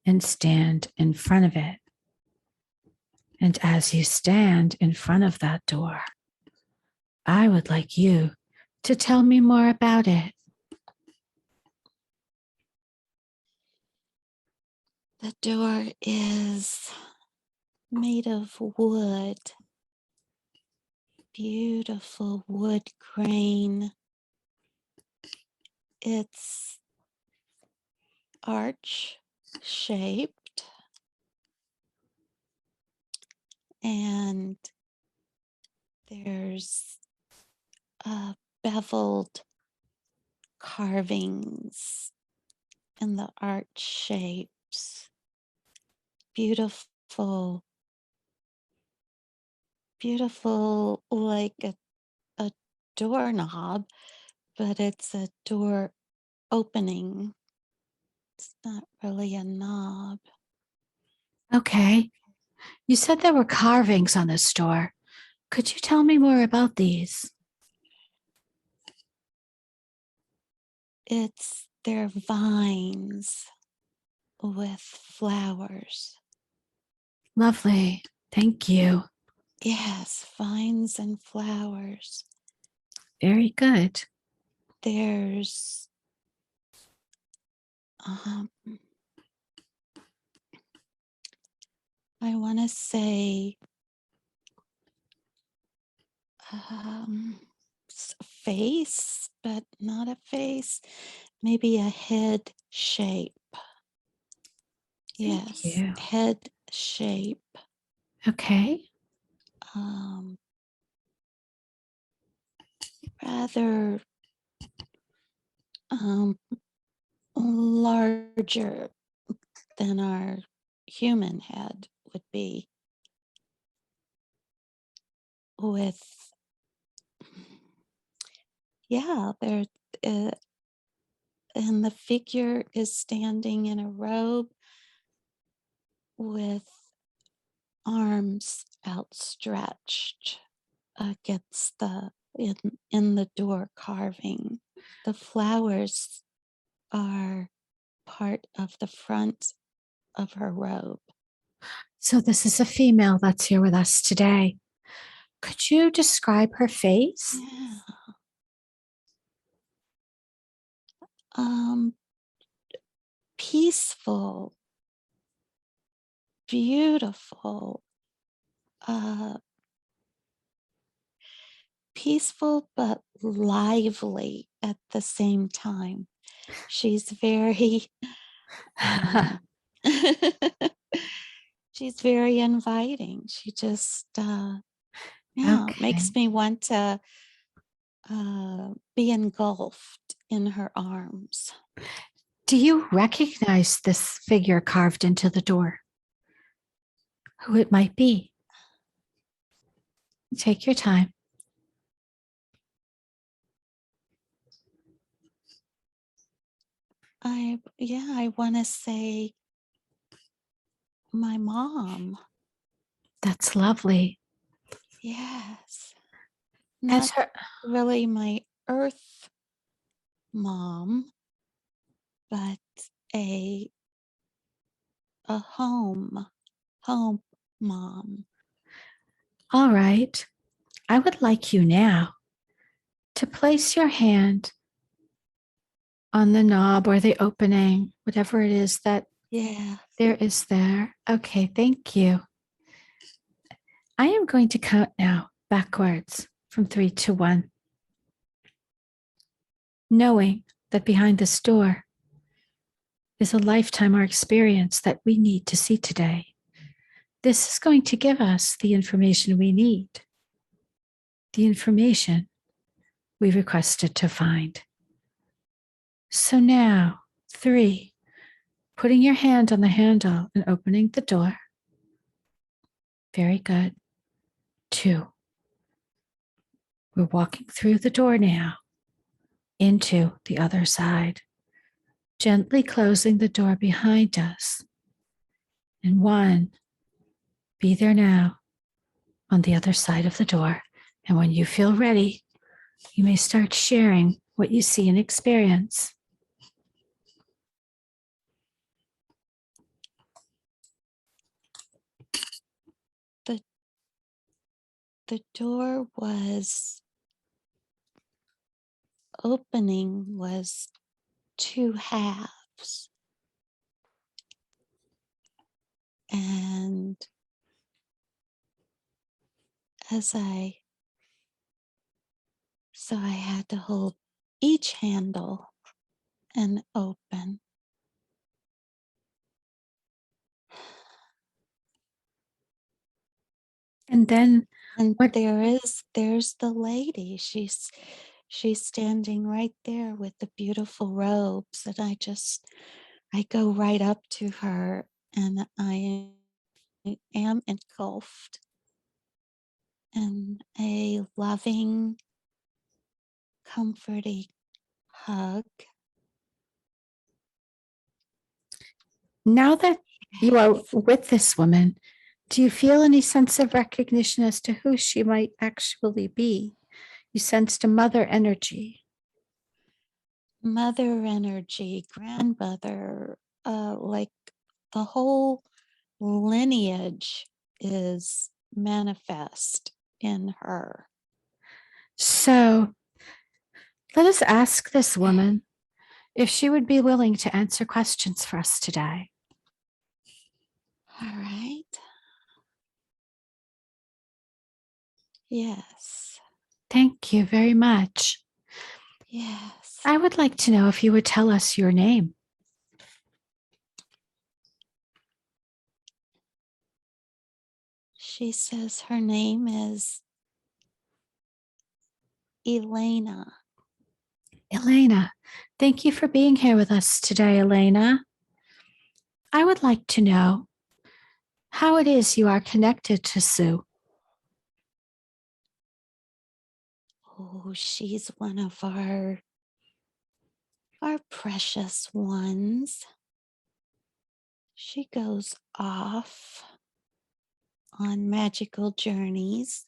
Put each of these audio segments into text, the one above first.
and stand in front of it. And as you stand in front of that door, I would like you to tell me more about it. The door is made of wood, beautiful wood grain. It's arch shaped and there's beveled carvings in the arch shapes. Beautiful, beautiful, like a doorknob, but it's a door opening. It's not really a knob. Okay. You said there were carvings on this door. Could you tell me more about these? They're vines with flowers. Lovely. Thank you. Yes, vines and flowers. Very good. There's I want to say face, but not a face, maybe a head shape. Thank Yes, you. head shape. Okay. Rather larger than our human head would be, with there and the figure is standing in a robe with arms outstretched against in the door carving. The flowers are part of the front of her robe. So this is a female that's here with us today. Could you describe her face? Yeah. Peaceful, beautiful, peaceful but lively at the same time. She's very she's very inviting. She just makes Okay. me want to be engulfed in her arms. Do you recognize this figure carved into the door? Who it might be? Take your time. I want to say my mom. That's lovely. Yes. As Not her, really my earth mom, but a home mom. all right. I would like you now to place your hand on the knob or the opening, whatever it is that there is there. Okay, thank you. I am going to count now backwards from 3 to 1. Knowing that behind this door is a lifetime or experience that we need to see today. This is going to give us the information we need, the information we requested to find. So now, 3, putting your hand on the handle and opening the door. Very good. 2, we're walking through the door now into the other side, gently closing the door behind us. And 1, be there now on the other side of the door. And when you feel ready, you may start sharing what you see and experience. the door opening was two halves. And so I had to hold each handle and open. And then And what? there's the lady. She's standing right there with the beautiful robes. And I go right up to her and I am engulfed in a loving, comforting hug. Now that you are with this woman, do you feel any sense of recognition as to who she might actually be? You sensed a mother energy. Mother energy, grandmother, like the whole lineage is manifest in her. So let us ask this woman if she would be willing to answer questions for us today. All right. Yes. Thank you very much. Yes. I would like to know if you would tell us your name. She says her name is Elena. Elena, thank you for being here with us today, Elena. I would like to know how it is you are connected to Sue. Oh, she's one of our precious ones. She goes off on magical journeys.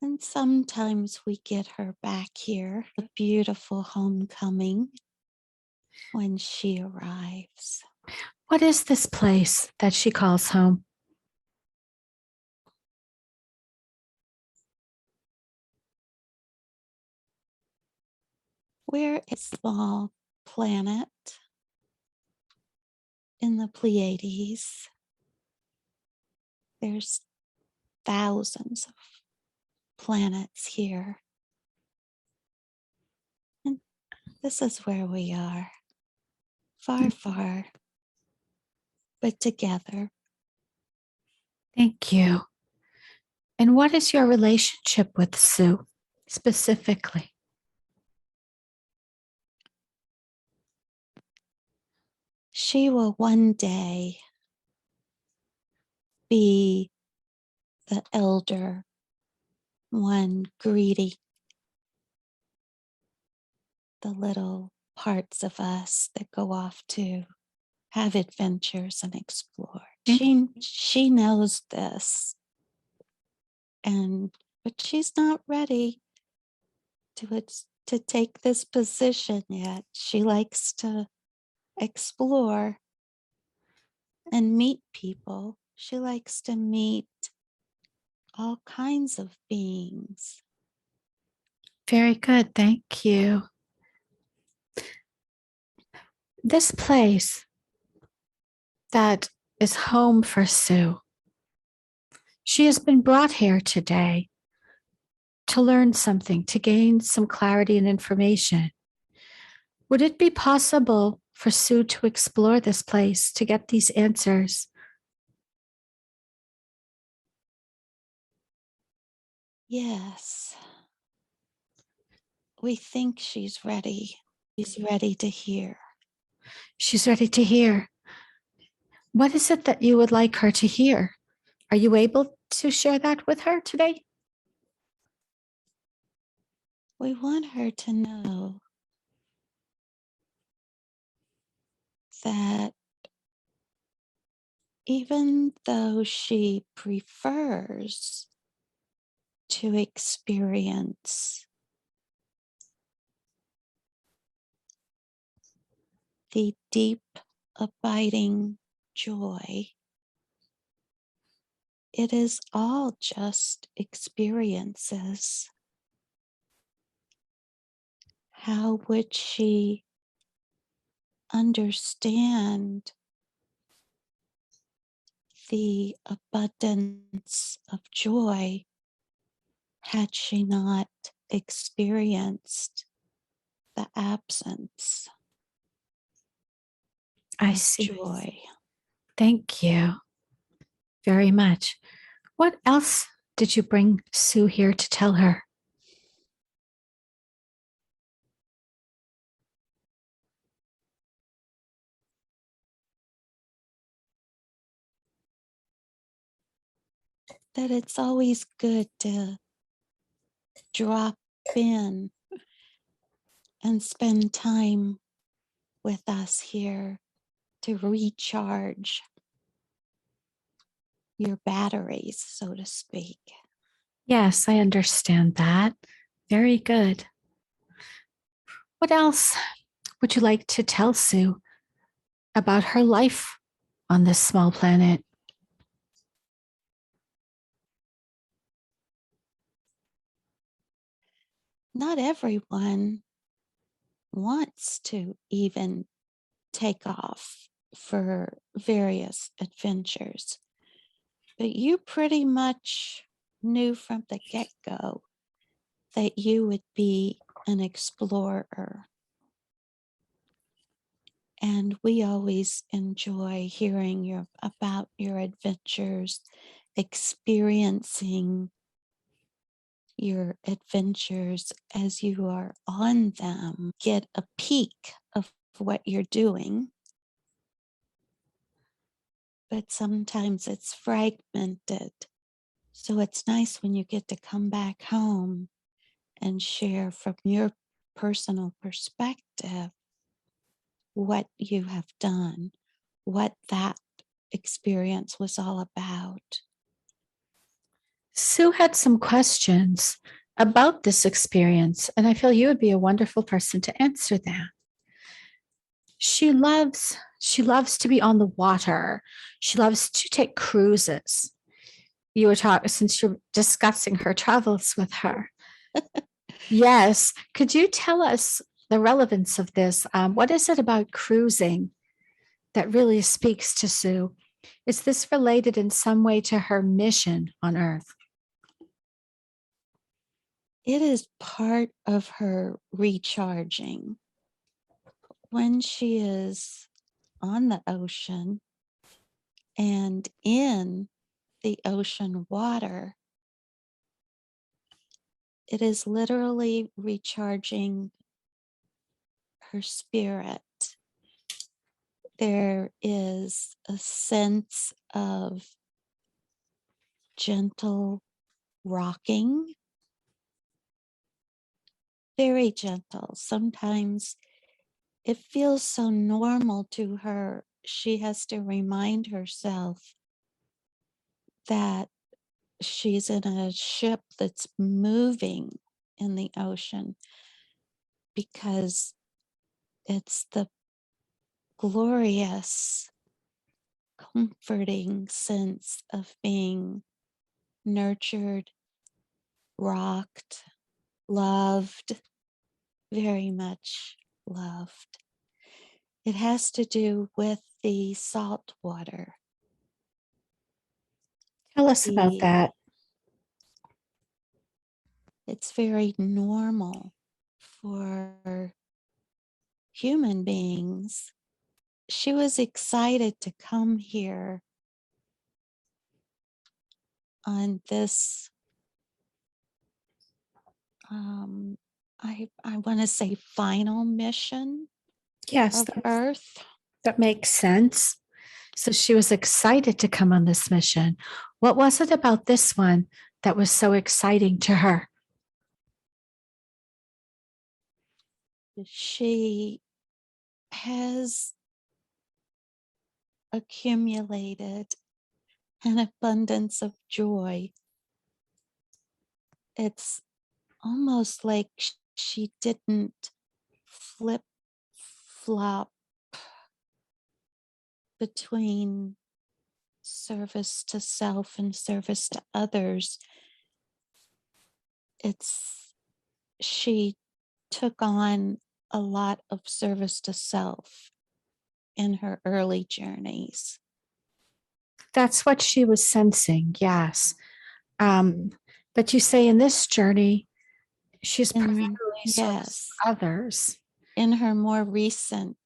And sometimes we get her back here, a beautiful homecoming when she arrives. What is this place that she calls home? We're a small planet in the Pleiades. There's thousands of planets here. And this is where we are. Far, far, but together. Thank you. And what is your relationship with Sue specifically? She will one day be the elder one greeting the little parts of us that go off to have adventures and explore. She knows this, but she's not ready to take this position yet. She likes to explore and meet people. She likes to meet all kinds of beings. Very good. Thank you. This place that is home for Sue, she has been brought here today to learn something, to gain some clarity and information. Would it be possible for Sue to explore this place to get these answers? Yes. We think she's ready. She's ready to hear. She's ready to hear. What is it that you would like her to hear? Are you able to share that with her today? We want her to know that even though she prefers to experience the deep, abiding joy it is all just experiences. How would she understand the abundance of joy had she not experienced the absence I of see. joy? Thank you very much. What else did you bring Sue here to tell her? That it's always good to drop in and spend time with us here to recharge your batteries, so to speak. Yes, I understand that. Very good. What else would you like to tell Sue about her life on this small planet? Not everyone wants to even take off for various adventures, but you pretty much knew from the get go that you would be an explorer. And we always enjoy hearing about your adventures, experiencing your adventures as you are on them, get a peek of what you're doing. But sometimes it's fragmented. So it's nice when you get to come back home and share from your personal perspective what you have done, what that experience was all about. Sue had some questions about this experience, and I feel you would be a wonderful person to answer that. She loves to be on the water. She loves to take cruises. You were talking since you're discussing her travels with her. Yes. Could you tell us the relevance of this? What is it about cruising that really speaks to Sue? Is this related in some way to her mission on Earth? It is part of her recharging. When she is on the ocean and in the ocean water, it is literally recharging her spirit. There is a sense of gentle rocking, very gentle. Sometimes it feels so normal to her. She has to remind herself that she's in a ship that's moving in the ocean because it's the glorious, comforting sense of being nurtured, rocked, loved, very much loved. It has to do with the salt water. Tell us about that. It's very normal for human beings. She was excited to come here on this I want to say final mission Yes, of Earth. that makes sense. So she was excited to come on this mission. What was it about this one that was so exciting to her? She has accumulated an abundance of joy. It's almost like she didn't flip flop between service to self and service to others, she took on a lot of service to self in her early journeys. That's what she was sensing, yes. But you say in this journey, she's primarily service Yes, to others. in her more recent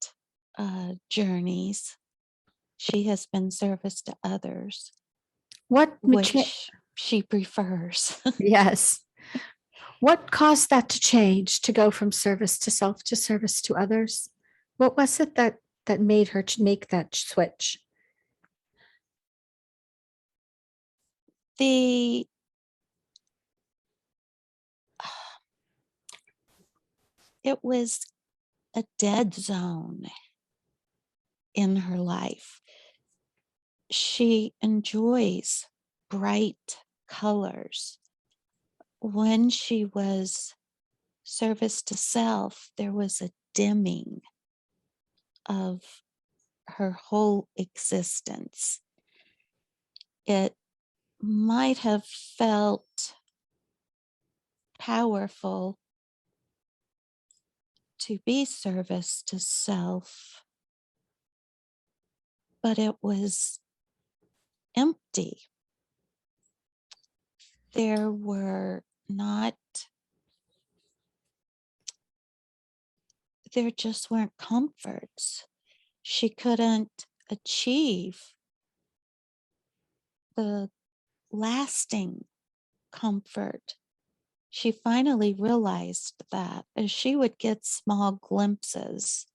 journeys, she has been service to others, What which she prefers. yes. What caused that to change, to go from service to self to service to others? What was it that made her make that switch? the it was a dead zone in her life. She enjoys bright colors. When she was service to self, there was a dimming of her whole existence. It might have felt powerful to be service to self, but it was empty. There were not, there just weren't comforts. She couldn't achieve the lasting comfort. She finally realized that as she would get small glimpses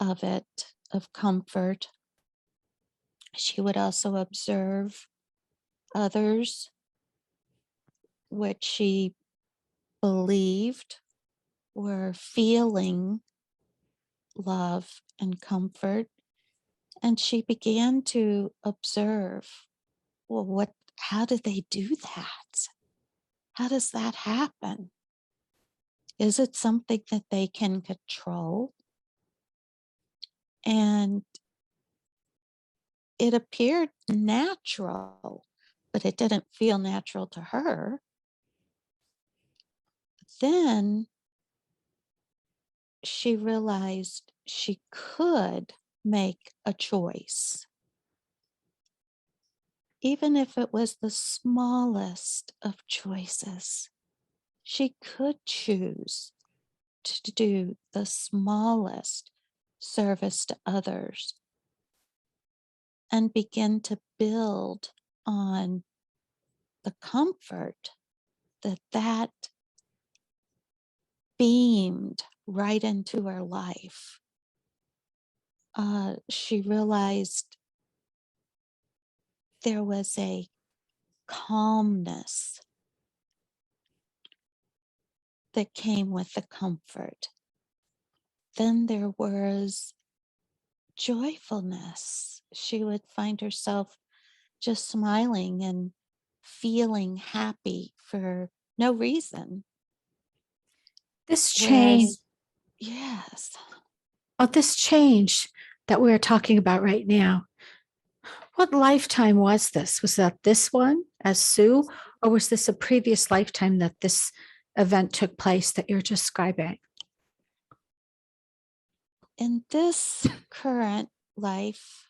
of it, of comfort, she would also observe others, which she believed were feeling love and comfort. And she began to observe, well, how did they do that? How does that happen? Is it something that they can control? And it appeared natural, but it didn't feel natural to her. Then she realized she could make a choice, even if it was the smallest of choices. She could choose to do the smallest service to others and begin to build on the comfort that beamed right into her life. She realized there was a calmness that came with the comfort. Then there was joyfulness. She would find herself just smiling and feeling happy for no reason. This change, Whereas, yes, this change that we're talking about right now, what lifetime was this? Was that this one as Sue, or was this a previous lifetime that this event took place that you're describing? in this current life,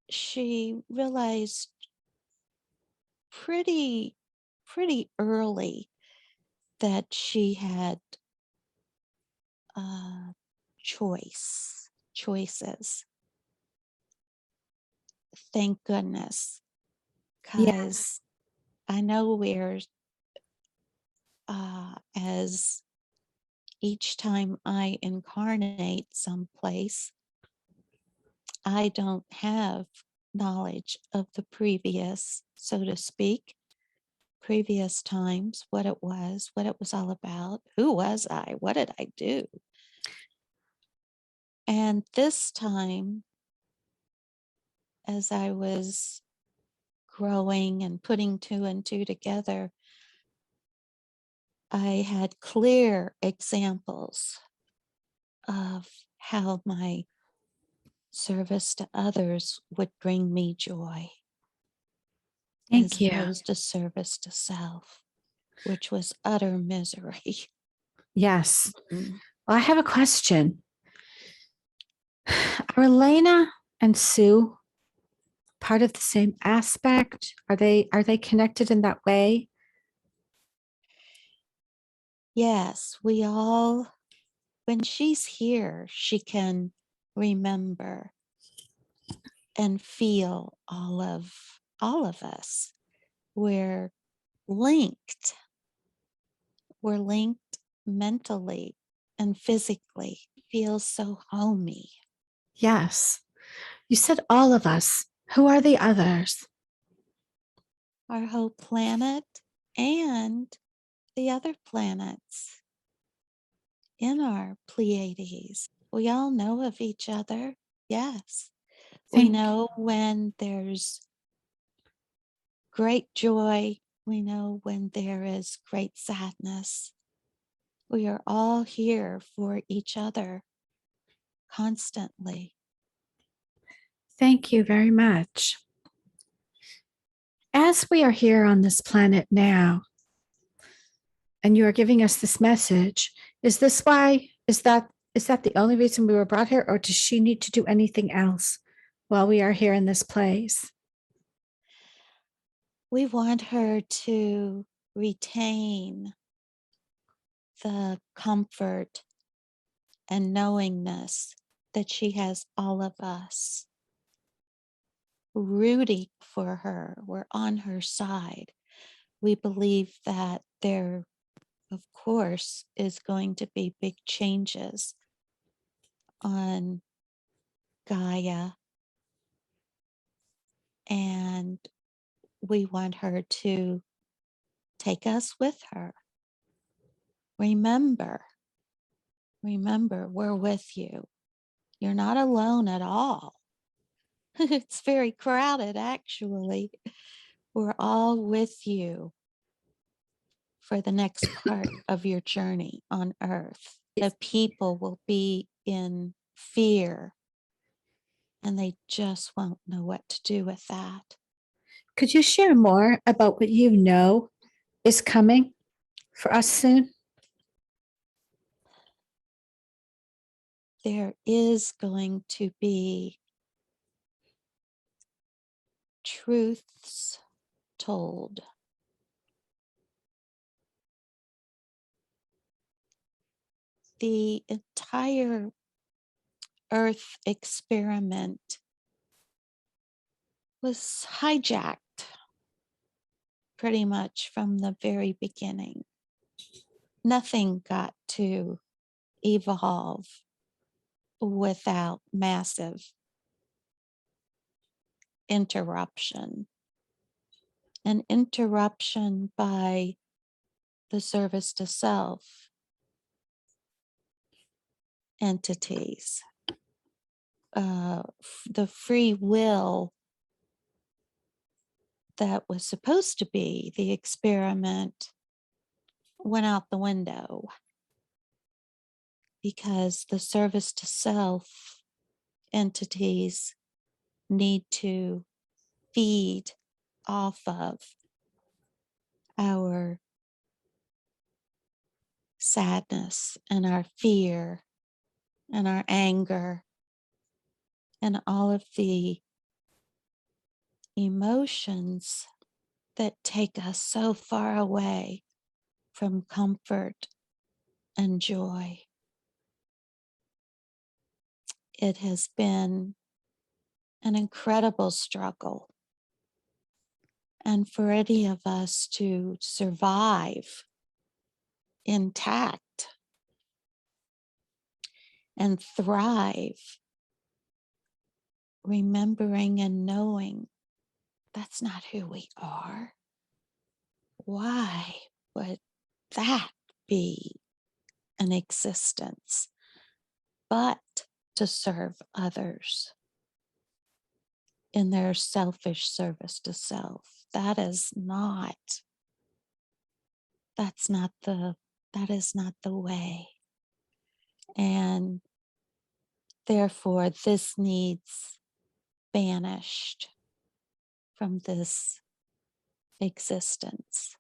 she realized pretty early that she had choices. Thank goodness, Yes. because I know we're as each time I incarnate someplace, I don't have knowledge of the previous, so to speak, previous times, what it was all about, who was I, what did I do? And this time, as I was growing and putting two and two together, I had clear examples of how my service to others would bring me joy, as Thank you. opposed to service to self, which was utter misery. Yes. Mm. Well, I have a question. Are Elena and Sue part of the same aspect? Are they connected in that way? Yes, we all, when she's here, she can remember and feel all of us. We're linked. We're linked mentally and physically. It feels so homey. Yes. You said all of us. Who are the others? Our whole planet and the other planets in our Pleiades. We all know of each other. Yes. We Thank know when there's great joy. We know when there is great sadness. We are all here for each other constantly. Thank you very much. As we are here on this planet now, and you are giving us this message, is this why? Is that the only reason we were brought here, or does she need to do anything else while we are here in this place? We want her to retain the comfort and knowingness that she has all of us rooting for her. We're on her side. We believe that there, of course, is going to be big changes on Gaia, and we want her to take us with her. Remember, we're with you. You're not alone at all. It's very crowded, actually. We're all with you for the next part of your journey on Earth. The people will be in fear and they just won't know what to do with that. Could you share more about what you know is coming for us soon? There is going to be truths told. The entire Earth experiment was hijacked pretty much from the very beginning. Nothing got to evolve without massive interruption. An interruption by the service to self entities. The free will that was supposed to be the experiment went out the window because the service to self entities need to feed off of our sadness and our fear and our anger and all of the emotions that take us so far away from comfort and joy. It has been an incredible struggle. And for any of us to survive intact and thrive, remembering and knowing that's not who we are. Why would that be an existence but to serve others in their selfish service to self? That is not the way. And Therefore, this needs banished from this existence.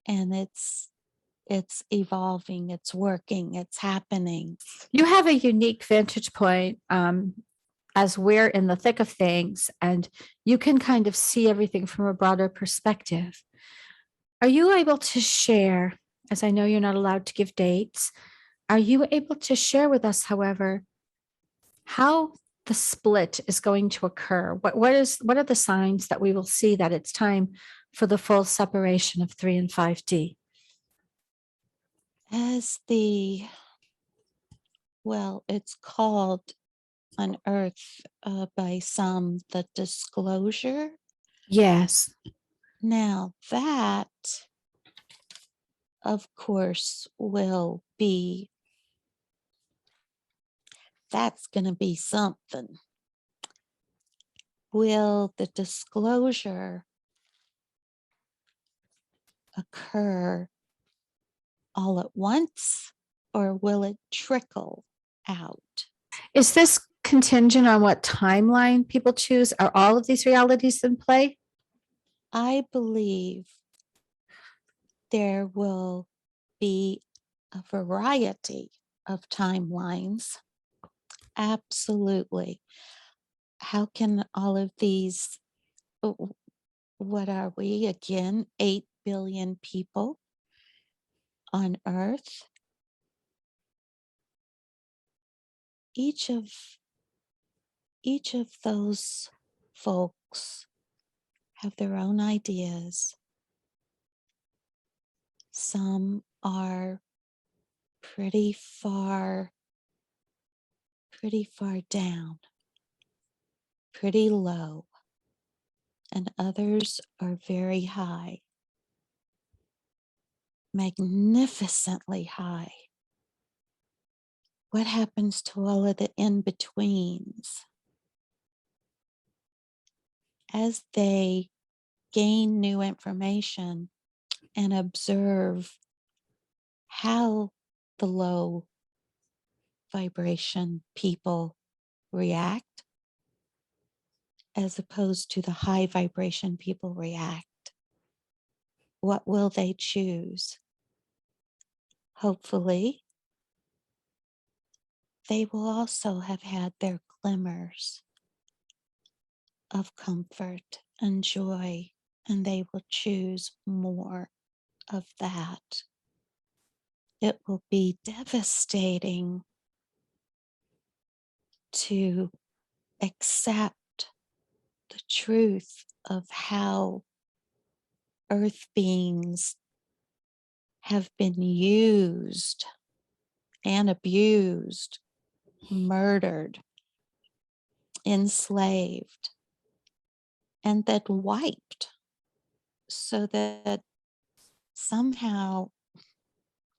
And it's evolving, it's working, it's happening. You have a unique vantage point as we're in the thick of things, and you can kind of see everything from a broader perspective. Are you able to share, as I know you're not allowed to give dates, are you able to share with us, however, how the split is going to occur? What are the signs that we will see that it's time for the full separation of 3 and 5D? As it's called on Earth by some the disclosure. Yes. Now that, of course, that's going to be something. Will the disclosure occur all at once, or will it trickle out? Is this contingent on what timeline people choose? Are all of these realities in play? I believe there will be a variety of timelines. Absolutely. How can all of these, what are we again, 8 billion people on Earth? Each of those folks have their own ideas. Some are pretty far down, pretty low, and others are very high, magnificently high. What happens to all of the in-betweens? As they gain new information and observe how the low vibration people react as opposed to the high vibration people react, what will they choose? Hopefully, they will also have had their glimmers of comfort and joy, and they will choose more of that. It will be devastating to accept the truth of how Earth beings have been used and abused, murdered, enslaved, and then wiped, so that somehow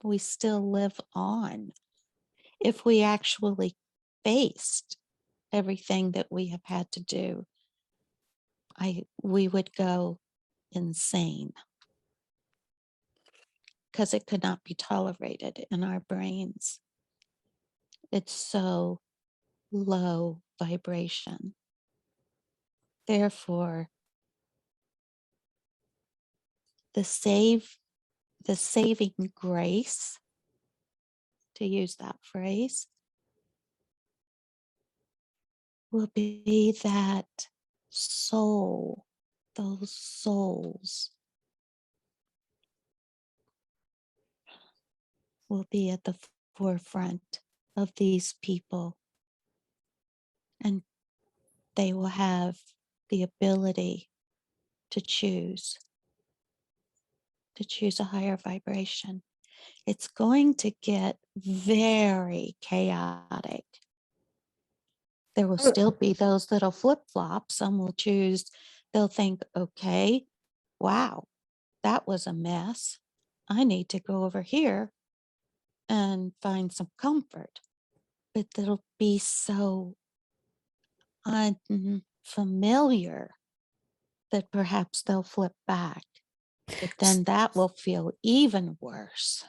we still live on. If we actually faced everything that we have had to do, we would go insane, because it could not be tolerated in our brains. It's so low vibration. Therefore, the saving grace, to use that phrase, will be that those souls will be at the forefront of these people, and they will have the ability to choose a higher vibration. It's going to get very chaotic. There will still be those that'll flip-flop. Some will choose, they'll think, okay, wow, that was a mess. I need to go over here and find some comfort. But it'll be so unfamiliar that perhaps they'll flip back. But then that will feel even worse.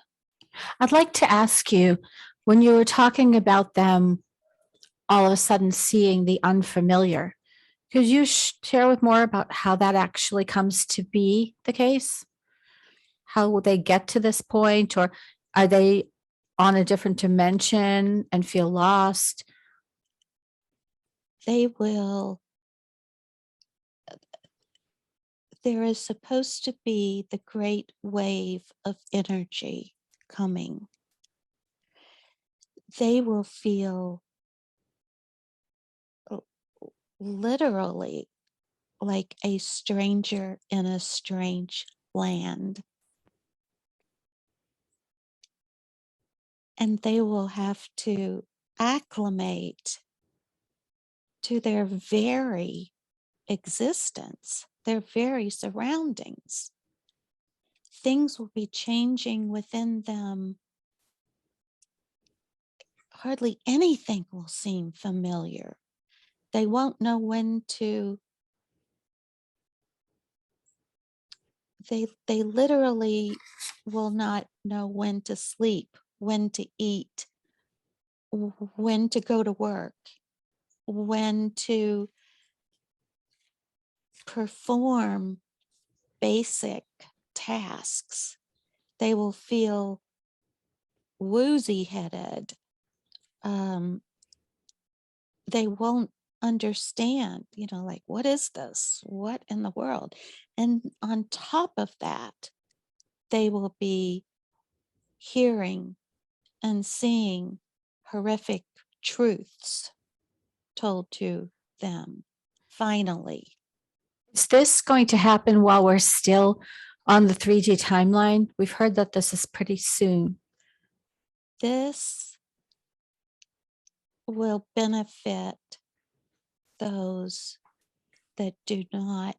I'd like to ask you, When you were talking about them all of a sudden seeing the unfamiliar, could you share with more about how that actually comes to be the case? How will they get to this point, or are they on a different dimension and feel lost? They will, there is supposed to be the great wave of energy coming. They will feel literally like a stranger in a strange land. And they will have to acclimate to their very existence, their very surroundings. Things will be changing within them. Hardly anything will seem familiar. They won't know when to, they literally will not know when to sleep, when to eat, when to go to work, when to perform basic tasks. They will feel woozy headed. They won't understand, like, what is this? What in the world? And on top of that, they will be hearing and seeing horrific truths told to them, finally. Is this going to happen while we're still on the 3D timeline? We've heard that this is pretty soon. This will benefit those that do not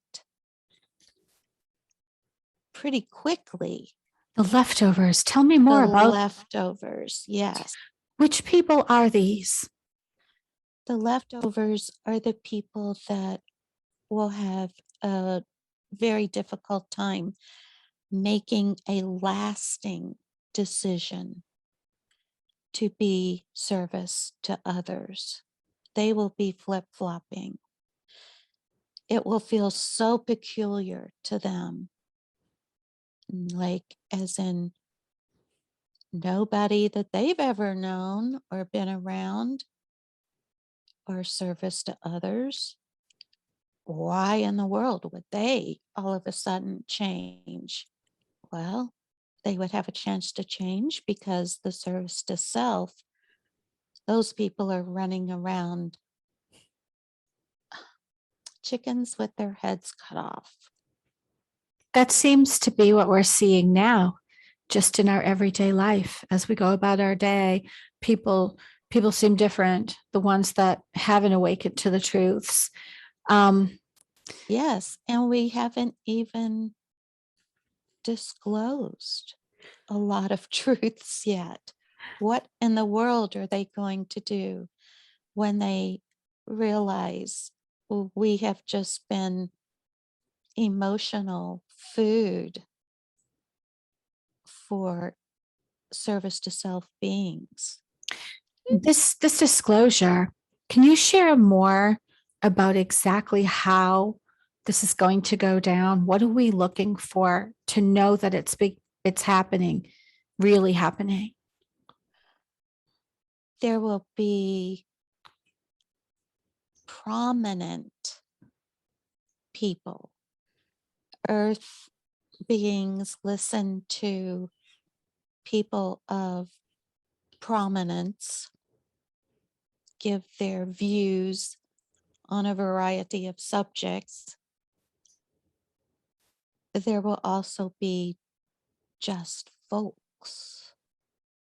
pretty quickly. The leftovers. Tell me The more about leftovers, yes. which people are these? The leftovers are the people that will have a very difficult time making a lasting decision to be service to others. They will be flip-flopping. It will feel so peculiar to them, like as in nobody that they've ever known or been around or service to others. Why in the world would they all of a sudden change? Well, they would have a chance to change because the service to self, those people are running around chickens with their heads cut off. That seems to be what we're seeing now, just in our everyday life as we go about our day. People seem different. The ones that haven't awakened to the truths. Yes, and we haven't even disclosed a lot of truths yet. What in the world are they going to do when they realize we have just been emotional food for service to self beings? This disclosure, can you share more about exactly how this is going to go down? What are we looking for to know that it's happening, really happening? There will be prominent people, earth beings listen to people of prominence give their views on a variety of subjects. There will also be just folks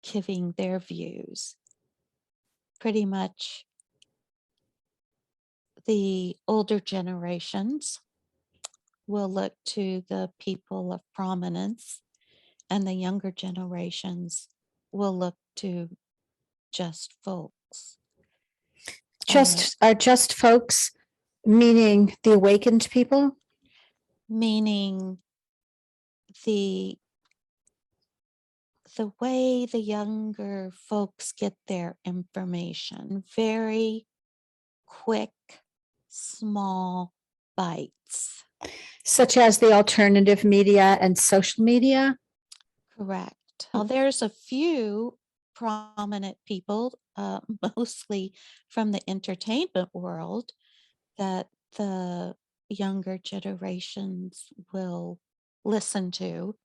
giving their views. Pretty much the older generations will look to the people of prominence, and the younger generations will look to just folks. Just folks, meaning the awakened people? Meaning the the way the younger folks get their information, very quick, small bites. Such as the alternative media and social media? Correct. Now, there's a few prominent people, mostly from the entertainment world, that the younger generations will listen to.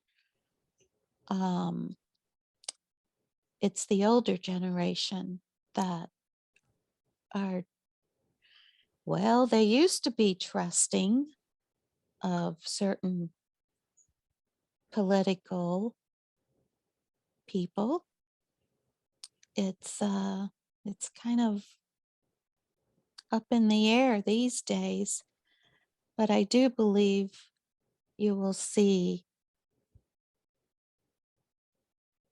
It's the older generation that are, well, they used to be trusting of certain political people. It's kind of up in the air these days, but I do believe you will see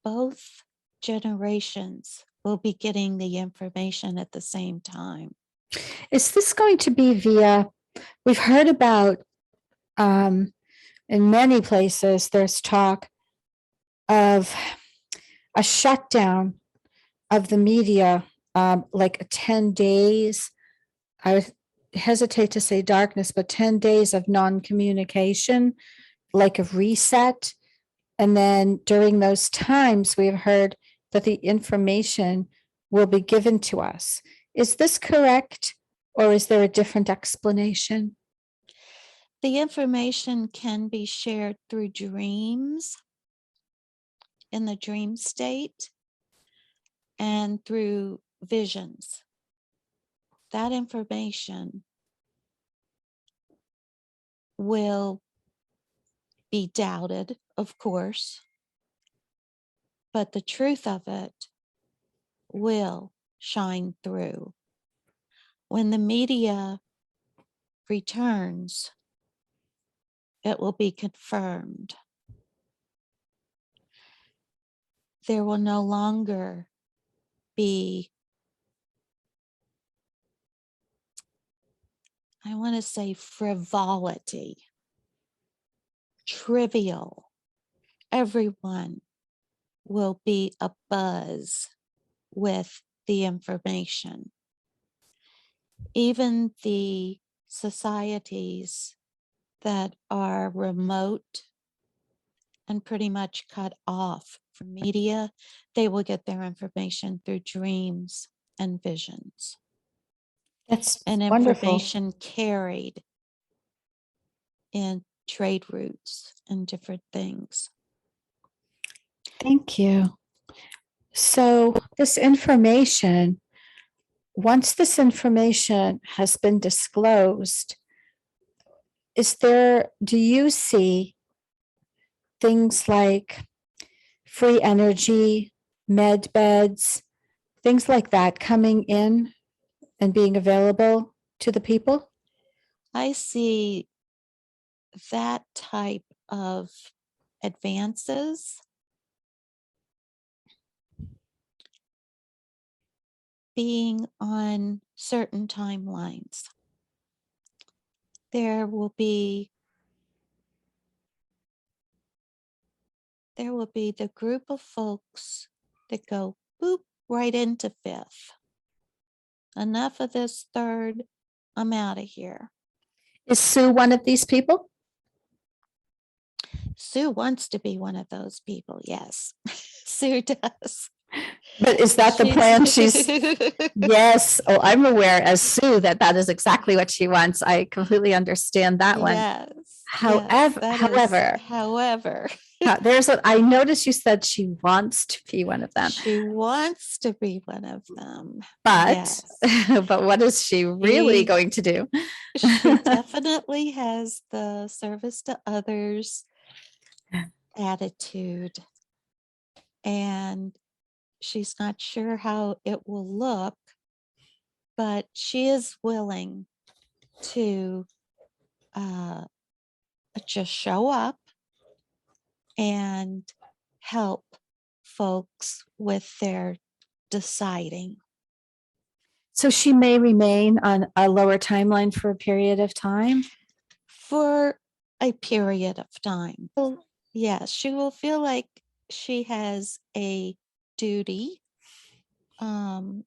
both generations will be getting the information at the same time. Is this going to be via, we've heard about, in many places, there's talk of a shutdown of the media, like 10 days. I would hesitate to say darkness, but 10 days of non-communication, like a reset. And then during those times, we've heard that the information will be given to us. Is this correct? Or is there a different explanation? The information can be shared through dreams, in the dream state, and through visions. That information will be doubted, of course, but the truth of it will shine through. When the media returns, it will be confirmed. There will no longer be, I want to say, frivolity, trivial. Everyone will be abuzz with the information. Even the societies that are remote and pretty much cut off from media, they will get their information through dreams and visions. That's And wonderful. information carried in trade routes and different things. Thank you. So this information, once this information has been disclosed, do you see things like free energy, med beds, things like that coming in and being available to the people? I see that type of advances being on certain timelines. There will be the group of folks that go boop right into fifth. Enough of this third, I'm out of here. Is Sue one of these people? Sue wants to be one of those people, yes. Sue does. But is that the plan? Yes. Oh, I'm aware as Sue that is exactly what she wants. I completely understand that one. Yes. However, I noticed you said she wants to be one of them. She wants to be one of them. But, yes. But what is she really going to do? She definitely has the service to others attitude. And she's not sure how it will look, but she is willing to just show up and help folks with their deciding. So she may remain on a lower timeline for a period of time? For a period of time. Yes, she will feel like she has a duty in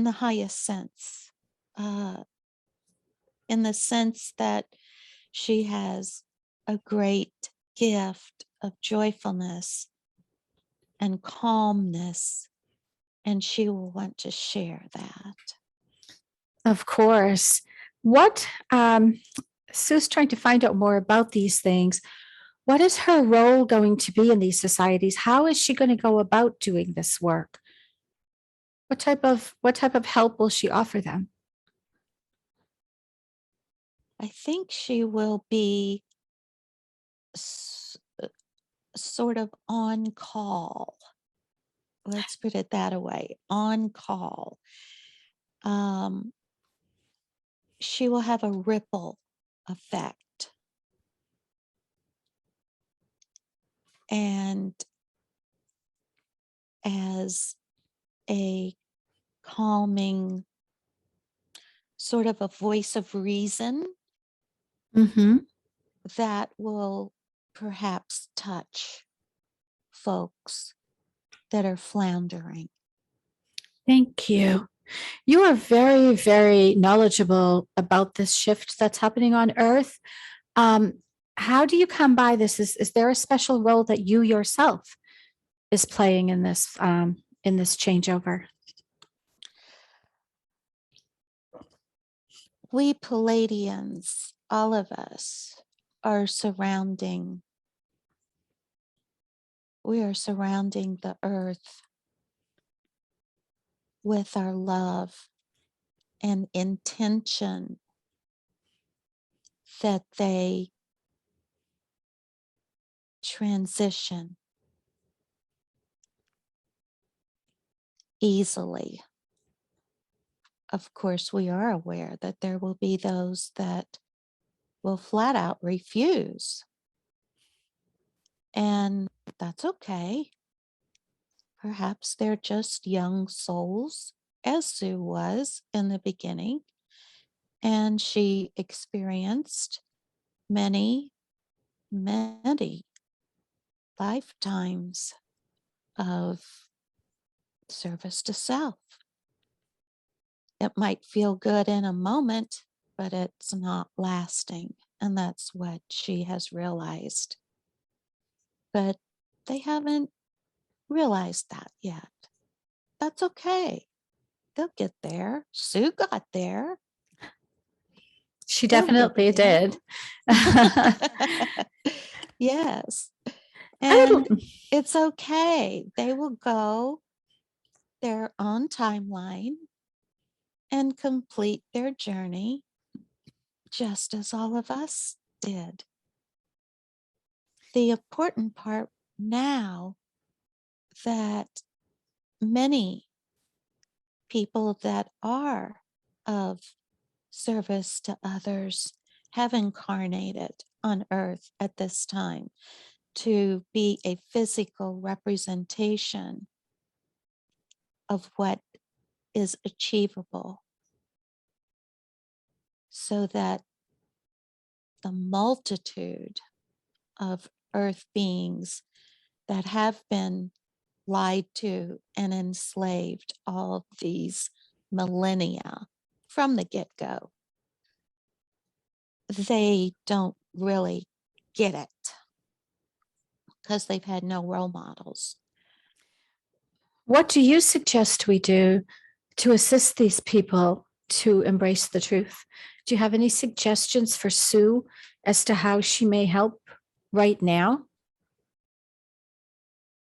the highest sense, uh, in the sense that she has a great gift of joyfulness and calmness, and she will want to share that. Of course. What Sue's trying to find out more about these things. What is her role going to be in these societies? How is she going to go about doing this work? What type of help will she offer them? I think she will be sort of on call. Let's put it that way, on call. She will have a ripple effect. And as a calming, sort of a voice of reason Mm-hmm. that will perhaps touch folks that are floundering. Thank you. You are very, very knowledgeable about this shift that's happening on Earth. Um, how do you come by this? Is there a special role that you yourself is playing in this changeover? We Pleiadians, all of us, are surrounding, we are surrounding the earth with our love and intention that they transition easily. Of course, we are aware that there will be those that will flat out refuse. And that's okay. Perhaps they're just young souls, as Sue was in the beginning. And she experienced many, many lifetimes of service to self. It might feel good in a moment, but it's not lasting. And that's what she has realized. But they haven't realized that yet. That's okay. They'll get there. Sue got there. She They'll get definitely there. did. I Yes. would, And it's okay. They will go their own timeline and complete their journey just as all of us did. The important part now that many people that are of service to others have incarnated on earth at this time to be a physical representation of what is achievable so that the multitude of earth beings that have been lied to and enslaved all these millennia from the get-go, they don't really get it because they've had no role models. what do you suggest we do to assist these people to embrace the truth? Do you have any suggestions for Sue as to how she may help right now?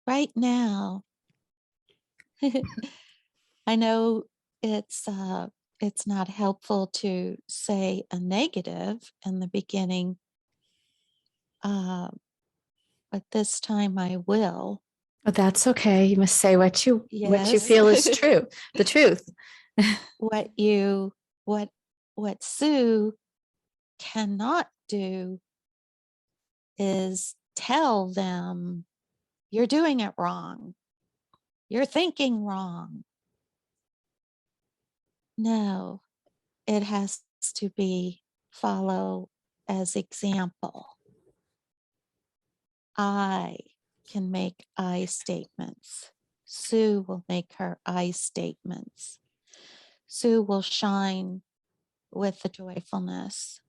Right now, I know it's not helpful to say a negative in the beginning, uh, but this time I will. Oh, that's okay. You must say what you Yes. feel is true, the truth. what you what Sue cannot do is tell them you're doing it wrong. You're thinking wrong. No, it has to be follow as example. I can make I statements. Sue will make her I statements. Sue will shine with the joyfulness.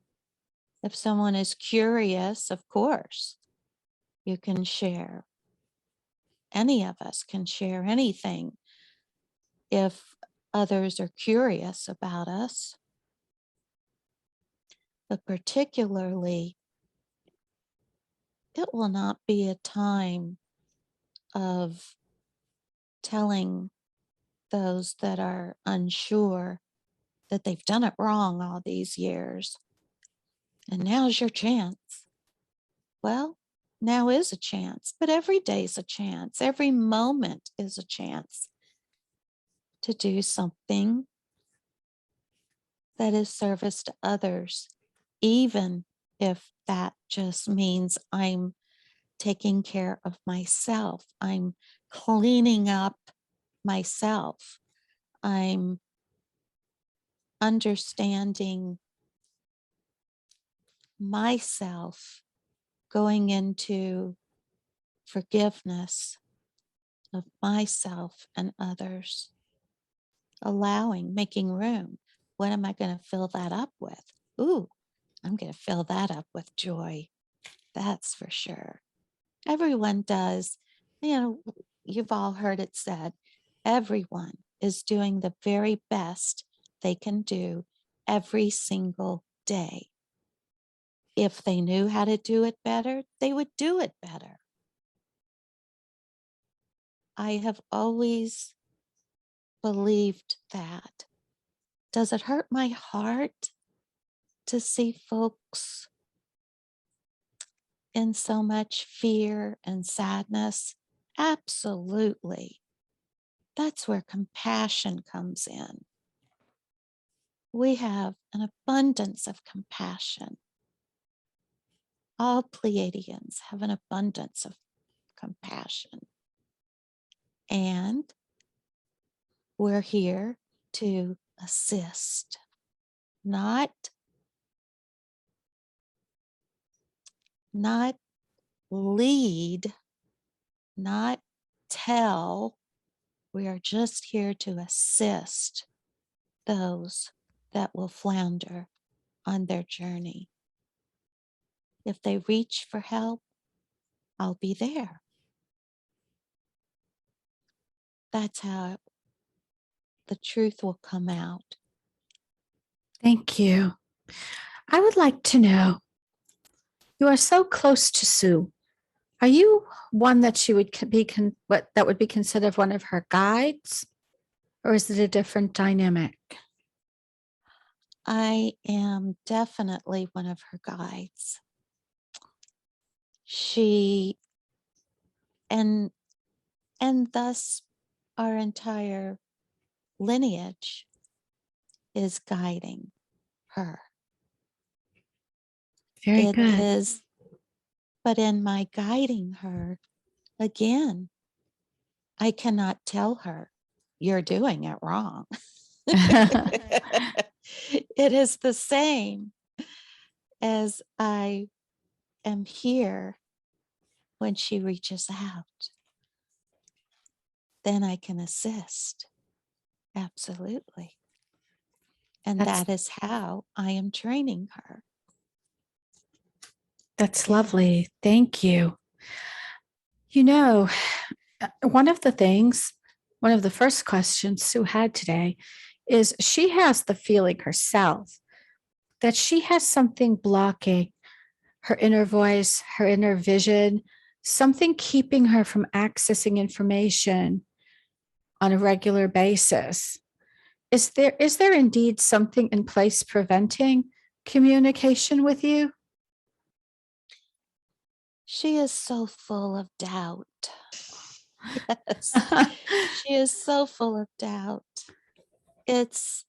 If someone is curious, of course, you can share. Any of us can share anything if others are curious about us. But particularly, it will not be a time of telling those that are unsure that they've done it wrong all these years. And now's your chance. Well, now is a chance, but every day's a chance. Every moment is a chance to do something that is service to others, even if that just means I'm taking care of myself. I'm cleaning up myself. I'm understanding myself, going into forgiveness of myself and others, allowing, making room. What am I going to fill that up with? Ooh, I'm going to fill that up with joy. That's for sure. Everyone does. You know, you've all heard it said, everyone is doing the very best they can do every single day. If they knew how to do it better, they would do it better. I have always believed that. Does it hurt my heart to see folks in so much fear and sadness? Absolutely. That's where compassion comes in. We have an abundance of compassion. All Pleiadians have an abundance of compassion. And we're here to assist, not lead, not tell. We are just here to assist those that will flounder on their journey. If they reach for help, I'll be there. That's how the truth will come out. Thank you. I would like to know, you are so close to Sue. Are you one that she would be what that would be considered one of her guides, or is it a different dynamic? I am definitely one of her guides. She and thus our entire lineage is guiding her. Very It good. is, but in my guiding her, again, I cannot tell her, you're doing it wrong. It is the same as I am here when she reaches out. Then I can assist. Absolutely. And that is how I am training her. That's lovely. Thank you. You know, one of the first questions Sue had today is she has the feeling herself that she has something blocking her inner voice, her inner vision, something keeping her from accessing information on a regular basis. Is there indeed something in place preventing communication with you? She is so full of doubt. Yes, she is so full of doubt. It's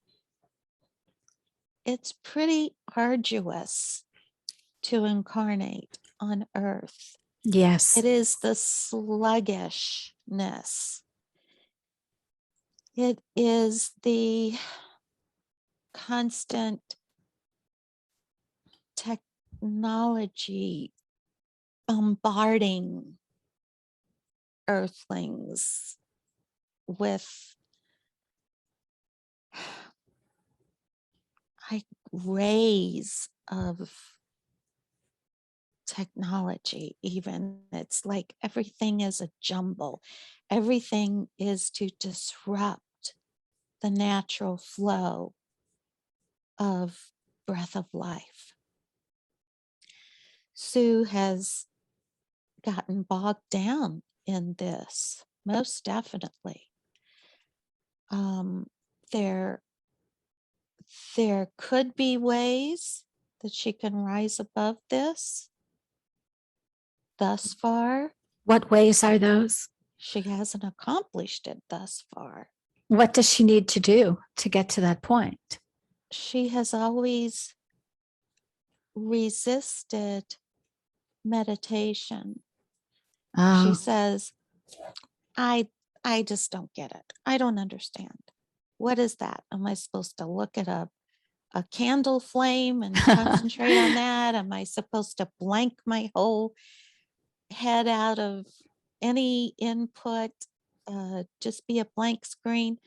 pretty arduous to incarnate on Earth. Yes. It is the sluggishness. It is the constant technology bombarding earthlings with like rays of technology. Even it's like everything is a jumble. Everything is to disrupt the natural flow of breath of life. Sue has gotten bogged down in this, most definitely. There could be ways that she can rise above this. Thus far, What ways are those? she hasn't accomplished it thus far. What does she need to do to get to that point? She has always resisted meditation. She Oh, says, I just don't get it. I don't understand. What is that? Am I supposed to look at a candle flame and concentrate on that? Am I supposed to blank my whole head out of any input? Just be a blank screen?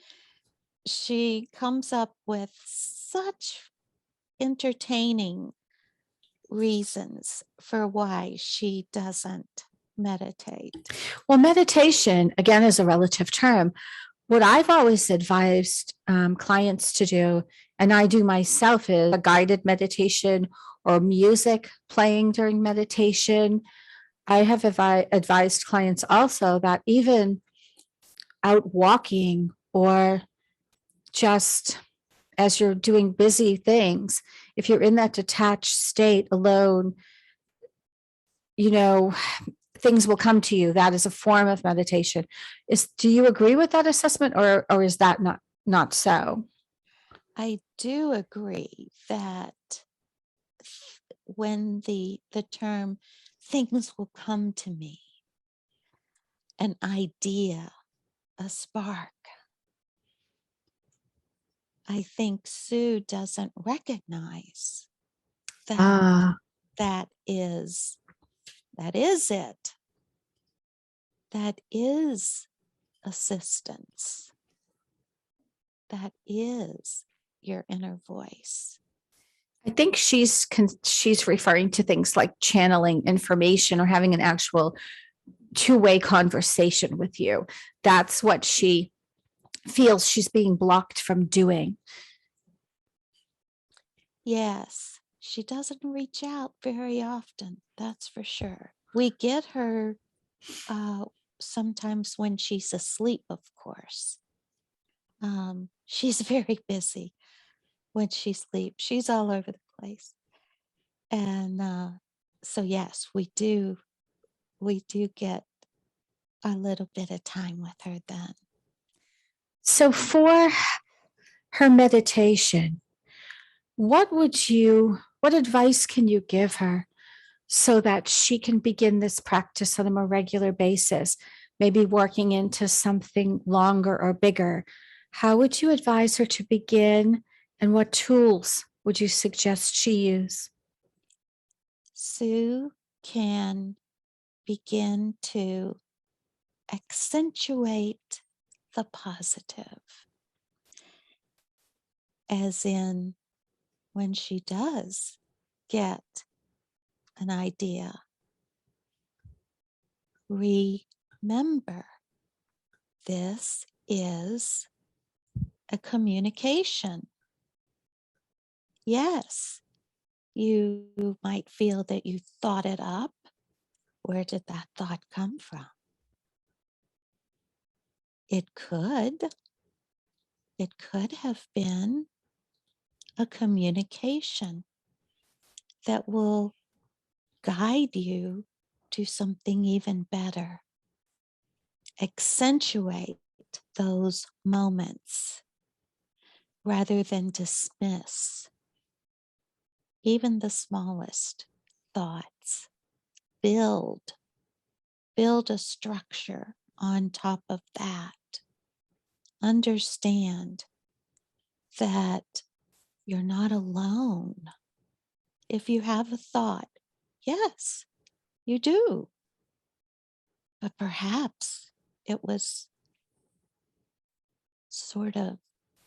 She comes up with such entertaining reasons for why she doesn't meditate. well, meditation, again, is a relative term. What I've always advised clients to do, and I do myself, is a guided meditation or music playing during meditation. I have advised clients also that even out walking or just as you're doing busy things, if you're in that detached state alone, you know, things will come to you. That is a form of meditation. Do you agree with that assessment, or is that not so? I do agree that when the term things will come to me, an idea, a spark, I think Sue doesn't recognize that Ah, that is it. That is assistance. That is your inner voice. I think she's referring to things like channeling information or having an actual two-way conversation with you. That's what she feels she's being blocked from doing. Yes, she doesn't reach out very often, that's for sure. We get her sometimes when she's asleep, of course. She's very busy when she sleeps. She's all over the place. And so yes, we do get a little bit of time with her then. So for her meditation, what advice can you give her so that she can begin this practice on a more regular basis, maybe working into something longer or bigger? How would you advise her to begin, and what tools would you suggest she use? Sue can begin to accentuate the positive, as in when she does get an idea, remember this is a communication. Yes, you might feel that you thought it up. Where did that thought come from? It could have been a communication that will guide you to something even better. Accentuate those moments rather than dismiss even the smallest thoughts. Build a structure on top of that. Understand that you're not alone. If you have a thought, yes, you do. But perhaps it was sort of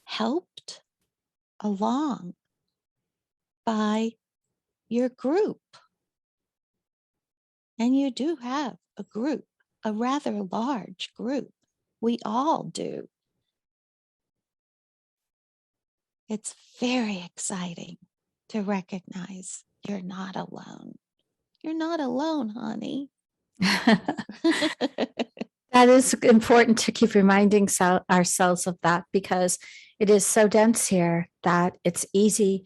helped along by your group. And you do have a group, a rather large group. We all do. It's very exciting to recognize you're not alone. You're not alone, honey. That is important to keep reminding ourselves of that, because it is so dense here that it's easy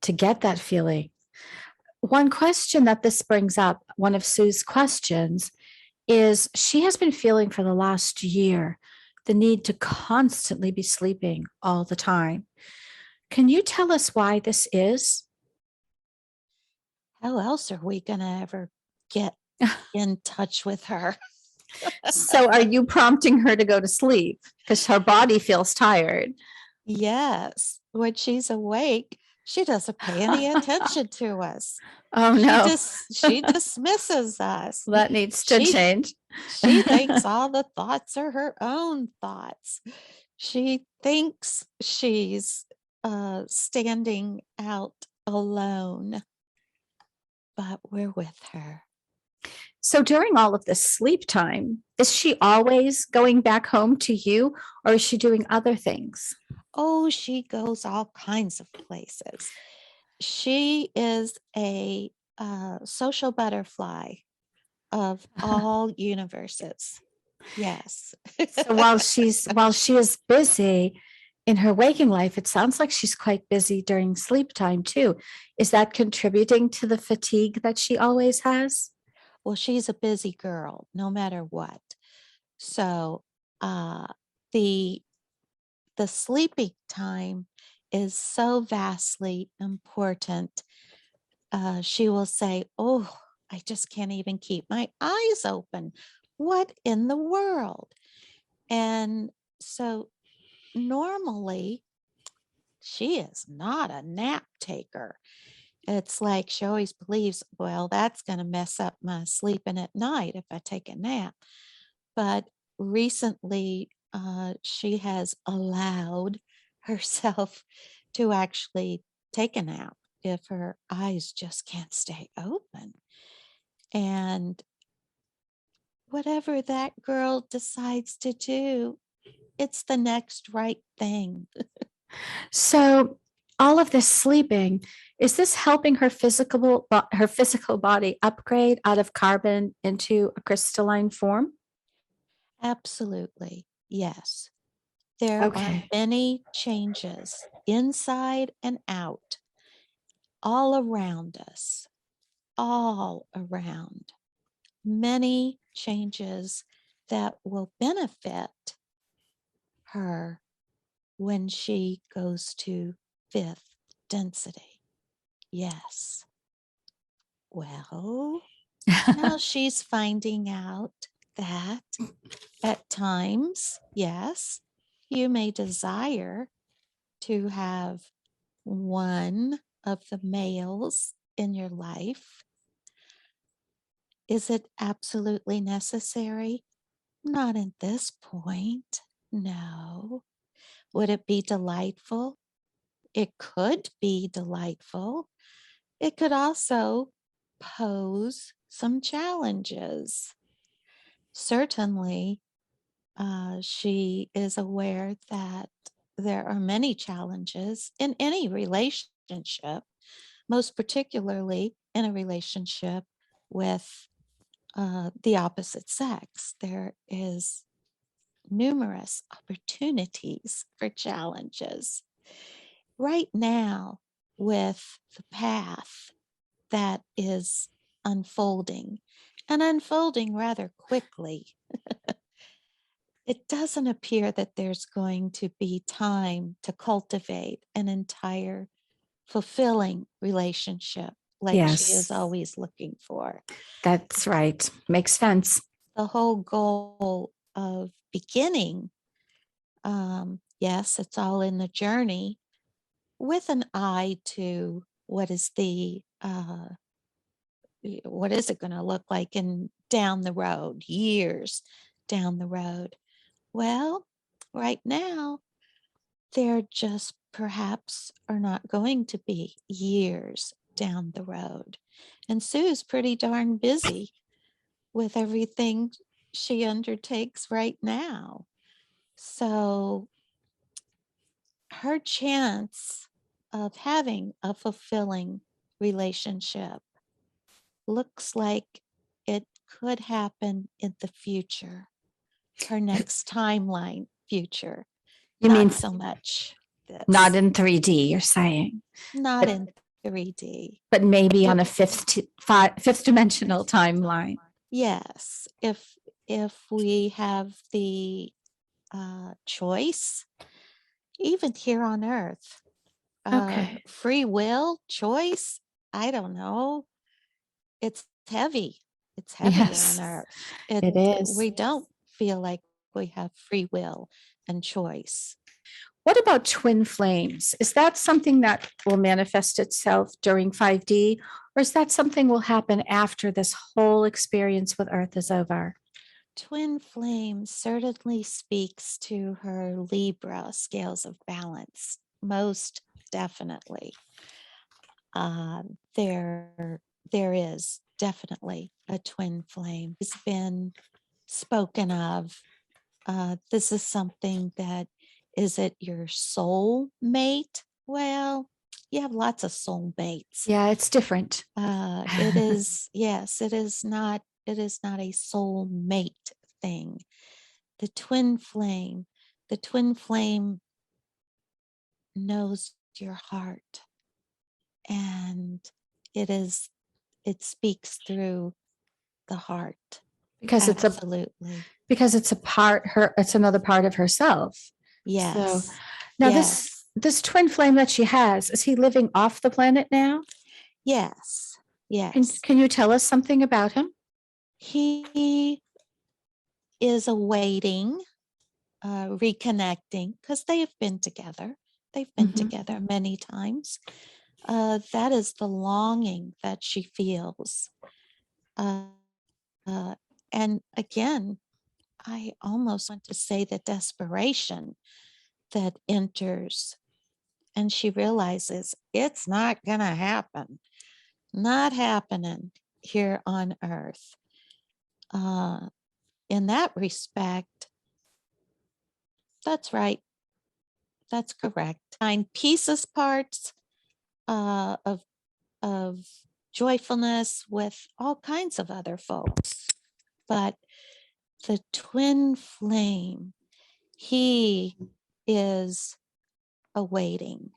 to get that feeling. One question that this brings up, one of Sue's questions, is she has been feeling for the last year the need to constantly be sleeping all the time. Can you tell us why this is? How else are we going to ever get in touch with her? So, are you prompting her to go to sleep because her body feels tired? Yes. When she's awake, she doesn't pay any attention to us. Oh no, She dismisses us. that needs to She change. she thinks all the thoughts are her own thoughts. She thinks she's standing out alone, but we're with her. So, during all of this sleep time, is she always going back home to you, or is she doing other things? Oh, she goes all kinds of places. She is a social butterfly of all universes. Yes. So while she is busy in her waking life, it sounds like she's quite busy during sleep time too. Is that contributing to the fatigue that she always has? Well, she's a busy girl, no matter what. So uh, the the sleeping time is so vastly important. She will say, "Oh, I just can't even keep my eyes open. What in the world?" And so normally she is not a nap taker. It's like she always believes, well, that's going to mess up my sleeping at night if I take a nap. But recently, she has allowed herself to actually take a nap if her eyes just can't stay open. And whatever that girl decides to do, it's the next right thing. So all of this sleeping, is this helping her physical body upgrade out of carbon into a crystalline form? Absolutely. Yes. There are Okay. many changes inside and out, all around us, all around. Many changes that will benefit her when she goes to fifth density. Yes. Well, now she's finding out that at times, yes, you may desire to have one of the males in your life. Is it absolutely necessary? Not at this point. No. Would it be delightful? It could be delightful. It could also pose some challenges. Certainly, she is aware that there are many challenges in any relationship, most particularly in a relationship with the opposite sex. There is numerous opportunities for challenges. Right now, with the path that is unfolding and unfolding rather quickly, it doesn't appear that there's going to be time to cultivate an entire fulfilling relationship like she is Yes, always looking for. that's right. Makes sense. The whole goal of beginning, yes, it's all in the journey with an eye to what is it going to look like in down the road, years down the road? Well, right now, there just perhaps are not going to be years down the road. And Sue's pretty darn busy with everything she undertakes right now. So her chance of having a fulfilling relationship looks like it could happen in the future, her next timeline future, You mean not so much not this, in 3D, you're saying, not but, in 3D. but maybe on It, a fifth dimensional timeline. yes, if we have the choice, even here on Earth, Okay. free will, choice, I don't know. It's heavy. It's heavy on Yes, Earth. it is. We don't feel like we have free will and choice. What about twin flames? Is that something that will manifest itself during 5D, or is that something will happen after this whole experience with Earth is over? Twin flame certainly speaks to her Libra scales of balance, most definitely. There is definitely a twin flame. It's been spoken of. This is something that, is it your soul mate? Well, you have lots of soul mates. Yeah, it's different. It is, yes, it is not a soul mate thing. The twin flame knows your heart, and it speaks through the heart. because Absolutely. it's a part her it's another part of herself. So Yes. now Yes. this twin flame that she has, is he living off the planet now? Yes. Can, Yes. can you tell us something about him? He is awaiting reconnecting because they have been together. They've been Mhm. together many times. That is the longing that she feels. Uh, and again, I almost want to say the desperation that enters, and she realizes it's not going to happen, not happening here on Earth. In that respect, that's right. That's correct. Find pieces, parts uh, of of joyfulness with all kinds of other folks, but the twin flame, he is awaiting,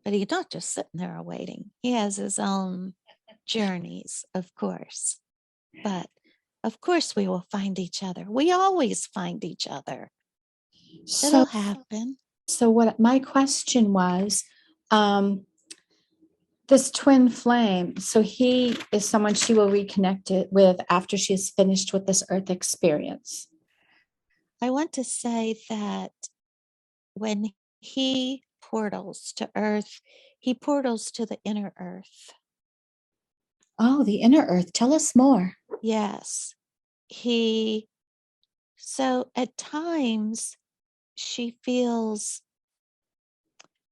but he's not just sitting there awaiting. He has his own journeys, of course, but of course we will find each other. We always find each other. So It'll happen. so what my question was, um, this twin flame, so he is someone she will reconnect it with after she's finished with this Earth experience. I want to say that when he portals to Earth, he portals to the inner Earth. Oh, the inner Earth. Tell us more. Yes. So at times she feels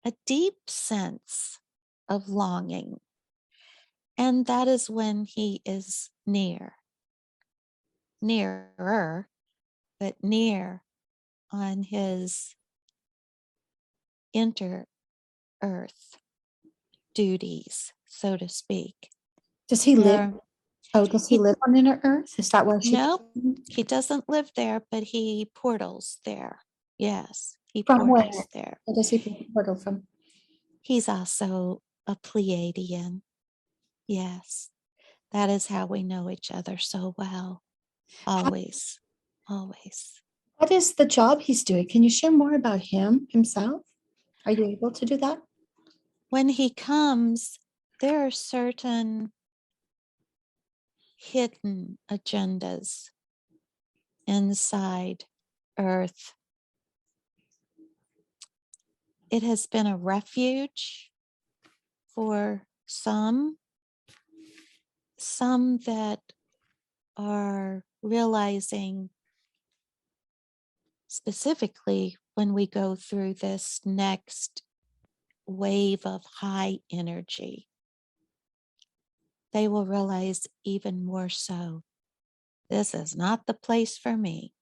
a deep sense of longing. And that is when he is nearer, but near on his inter Earth duties, so to speak. Does he live? There, Oh, does he he live on inner Earth? Is that where she no, came? he doesn't live there, but he portals there. Yes, he From where? portals there. Where does he portal from? He's also a Pleiadian. Yes, that is how we know each other so well. How, Always, always. what is the job he's doing? Can you share more about him himself? Are you able to do that? When he comes, there are certain hidden agendas inside Earth. It has been a refuge for some that are realizing specifically when we go through this next wave of high energy, they will realize even more so, this is not the place for me.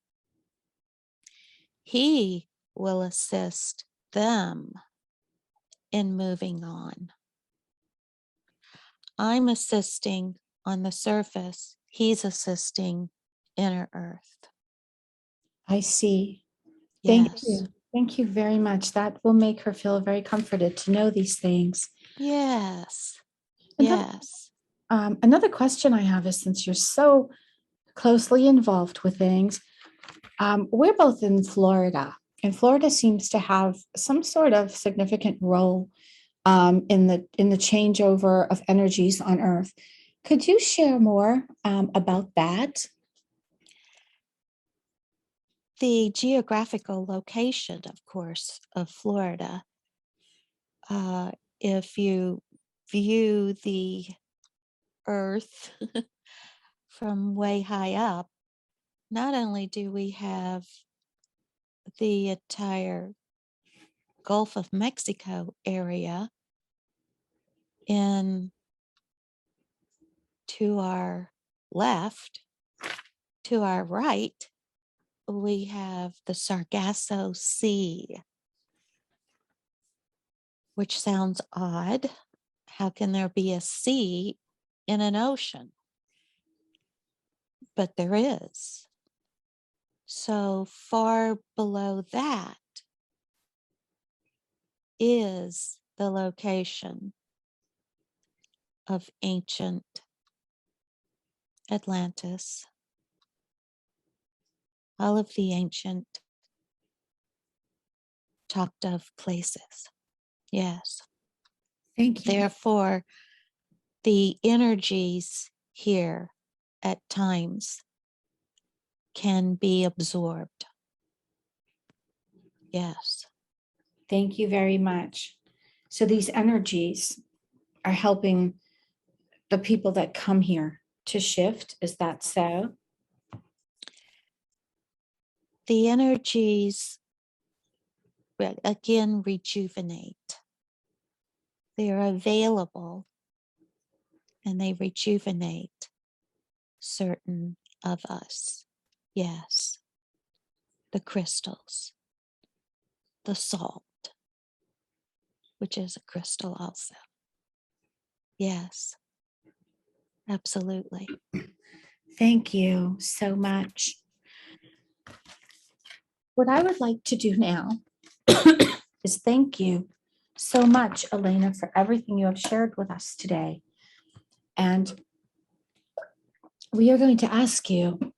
He will assist them in moving on. I'm assisting on the surface. He's assisting inner earth. I see. Thank Yes. you. Thank you very much. That will make her feel very comforted to know these things. Yes. Another, Yes. another question I have is, since you're so closely involved with things, we're both in Florida, and Florida seems to have some sort of significant role in the changeover of energies on Earth. Could you share more about that? The geographical location, of course, of Florida. If you view the Earth from way high up, not only do we have the entire Gulf of Mexico area in to our left, to our right, we have the Sargasso Sea, which sounds odd. How can there be a sea in an ocean? But there is. So far below that is the location of ancient Atlantis. All of the ancient talked of places. Yes. Thank you. Therefore, the energies here at times can be absorbed. Yes. Thank you very much. So these energies are helping the people that come here to shift. Is that so? The energies, again, rejuvenate. They're available and they rejuvenate certain of us. Yes. The crystals, the salt, which is a crystal also. Yes, absolutely. Thank you so much. What I would like to do now is thank you so much, Elena, for everything you have shared with us today. And we are going to ask you,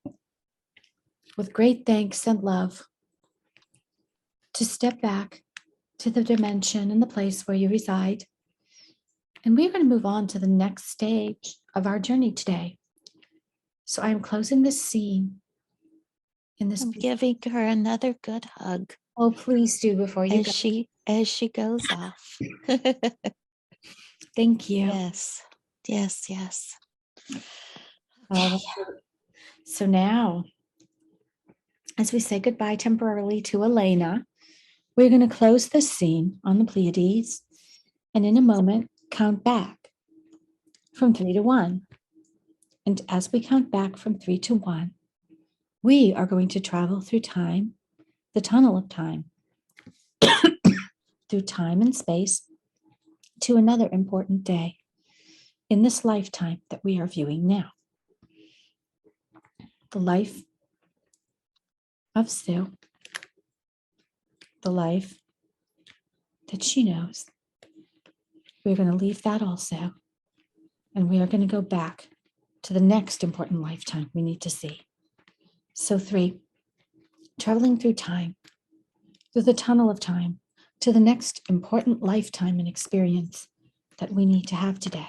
with great thanks and love, to step back to the dimension and the place where you reside. And we're going to move on to the next stage of our journey today. So I am closing this scene in this. I'm giving her another good hug. Oh, please do before you go. As she goes off. Thank you. Yes, yes, yes. Okay. So now, as we say goodbye temporarily to Elena, we're going to close this scene on the Pleiades, and in a moment, count back from 3 to 1. And as we count back from 3 to 1, we are going to travel through time, the tunnel of time, through time and space, to another important day in this lifetime that we are viewing now. The life of Sue, the life that she knows. We're going to leave that also, and we are going to go back to the next important lifetime we need to see. So 3, traveling through time, through the tunnel of time, to the next important lifetime and experience that we need to have today.